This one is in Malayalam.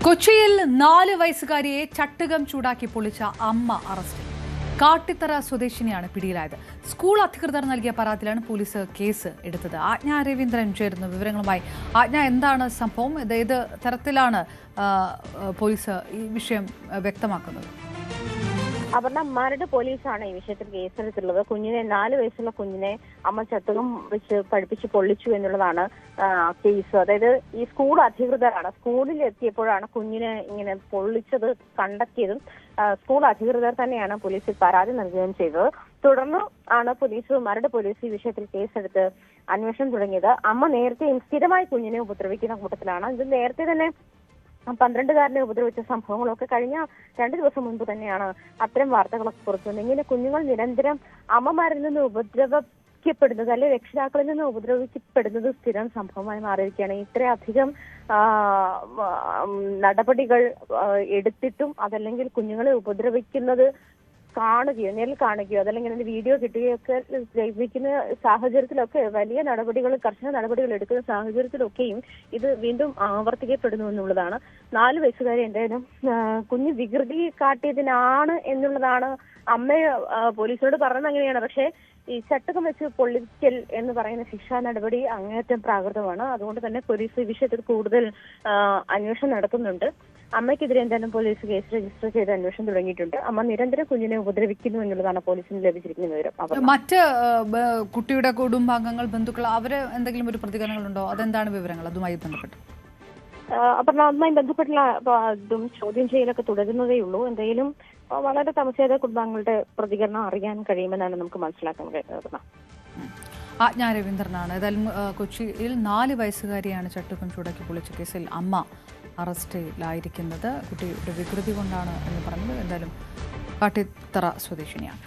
കൊച്ചിയിൽ 4 വയസ്സുകാരിയെ ചട്ടുകം ചൂടാക്കി പൊളിച്ച അമ്മ അറസ്റ്റിൽ. കാട്ടിത്തറ സ്വദേശിനിയാണ് പിടിയിലായത്. സ്കൂൾ അധികൃതർ നൽകിയ പരാതിയിലാണ് പോലീസ് കേസ് എടുത്തത്. ആജ്ഞ രവീന്ദ്രൻ ചേരുന്നു വിവരങ്ങളുമായി. ആജ്ഞ, എന്താണ് സംഭവം? ഏത് തരത്തിലാണ് പോലീസ് ഈ വിഷയം വ്യക്തമാക്കുന്നത്? അപർണ, മരട് പോലീസാണ് ഈ വിഷയത്തിൽ കേസെടുത്തുള്ളത്. 4 വയസ്സുള്ള കുഞ്ഞിനെ അമ്മ ചട്ടുകം വെച്ച് പഠിപ്പിച്ച് പൊള്ളിച്ചു എന്നുള്ളതാണ് കേസ്. അതായത് ഈ സ്കൂൾ അധികൃതരാണ് സ്കൂളിൽ എത്തിയപ്പോഴാണ് കുഞ്ഞിനെ ഇങ്ങനെ പൊള്ളിച്ചത് കണ്ടെത്തിയതും. സ്കൂൾ അധികൃതർ തന്നെയാണ് പോലീസിൽ പരാതി നൽകുകയും ചെയ്തത്. തുടർന്ന് ആണ് മരട് പോലീസ് ഈ വിഷയത്തിൽ കേസെടുത്ത് അന്വേഷണം തുടങ്ങിയത്. അമ്മ നേരത്തെയും സ്ഥിരമായി കുഞ്ഞിനെ ഉപദ്രവിക്കുന്ന കൂട്ടത്തിലാണ്. ഇത് നേരത്തെ തന്നെ 12-കാരനെ ഉപദ്രവിച്ച സംഭവങ്ങളൊക്കെ കഴിഞ്ഞ 2 ദിവസം മുൻപ് തന്നെയാണ് അത്തരം വാർത്തകളൊക്കെ പുറത്തു വന്നത്. ഇങ്ങനെ കുഞ്ഞുങ്ങൾ നിരന്തരം അമ്മമാരിൽ നിന്ന് ഉപദ്രവിക്കപ്പെടുന്നത് അല്ലെങ്കിൽ രക്ഷിതാക്കളിൽ നിന്ന് ഉപദ്രവിക്കപ്പെടുന്നത് സ്ഥിരം സംഭവമായി മാറിയിരിക്കുകയാണ്. ഇത്രയധികം നടപടികൾ എടുത്തിട്ടും അതല്ലെങ്കിൽ കുഞ്ഞുങ്ങളെ ഉപദ്രവിക്കുന്നത് നേരിൽ കാണുകയോ അതല്ലെങ്കിൽ അതിന്റെ വീഡിയോ കിട്ടുകയൊക്കെ ലഭിക്കുന്ന സാഹചര്യത്തിലൊക്കെ വലിയ കർശന നടപടികൾ എടുക്കുന്ന സാഹചര്യത്തിലൊക്കെയും ഇത് വീണ്ടും ആവർത്തിക്കപ്പെടുന്നു എന്നുള്ളതാണ്. 4 വയസ്സുകാരി എന്തായാലും കുഞ്ഞ് വികൃതി കാട്ടിയതിനാണ് എന്നുള്ളതാണ് അമ്മ പോലീസിനോട് പറഞ്ഞത്. അങ്ങനെയാണ്. പക്ഷേ ഈ ചട്ടുകം വെച്ച് പൊള്ളിക്കൽ എന്ന് പറയുന്ന ശിക്ഷാ നടപടി അങ്ങേയറ്റം പ്രാകൃതമാണ്. അതുകൊണ്ട് തന്നെ പോലീസ് ഈ വിഷയത്തിൽ കൂടുതൽ അന്വേഷണം നടത്തുന്നുണ്ട്. അമ്മയ്ക്കെതിരെ എന്തായാലും പോലീസ് കേസ് രജിസ്റ്റർ ചെയ്ത് അന്വേഷണം തുടങ്ങിയിട്ടുണ്ട്. അമ്മ നിരന്തരം കുഞ്ഞിനെ ഉപദ്രവിക്കുന്നു എന്നുള്ളതാണ് പോലീസിന് ലഭിച്ചിരിക്കുന്ന വിവരം. മറ്റ് കുട്ടിയുടെ കുടുംബാംഗങ്ങൾ, ബന്ധുക്കൾ, അവര് എന്തെങ്കിലും ഒരു പ്രതികരണങ്ങളുണ്ടോ? അതെന്താണ് വിവരങ്ങൾ അതുമായി ബന്ധപ്പെട്ട്? അപ്പൊ അതുമായി ബന്ധപ്പെട്ടുള്ള ഇതും ചോദ്യം ചെയ്യലൊക്കെ തുടരുന്നതേ ഉള്ളൂ. എന്തായാലും വളരെ താമസിയാതെ കുടുംബാംഗങ്ങളുടെ പ്രതികരണം അറിയാൻ കഴിയുമെന്നാണ് നമുക്ക് മനസ്സിലാക്കാൻ കഴിയുന്നത്. ആജ്ഞ രവീന്ദ്രനാണ്. ഏതായാലും കൊച്ചിയിൽ 4 വയസ്സുകാരിയാണ് ചട്ടുകം ചൂടാക്കി പൊളിച്ച കേസിൽ അമ്മ അറസ്റ്റിലായിരിക്കുന്നത്. കുട്ടിയുടെ വികൃതി കൊണ്ടാണ് എന്ന് പറഞ്ഞത്. എന്തായാലും കാട്ടിത്തറ സ്വദേശിനിയാണ്.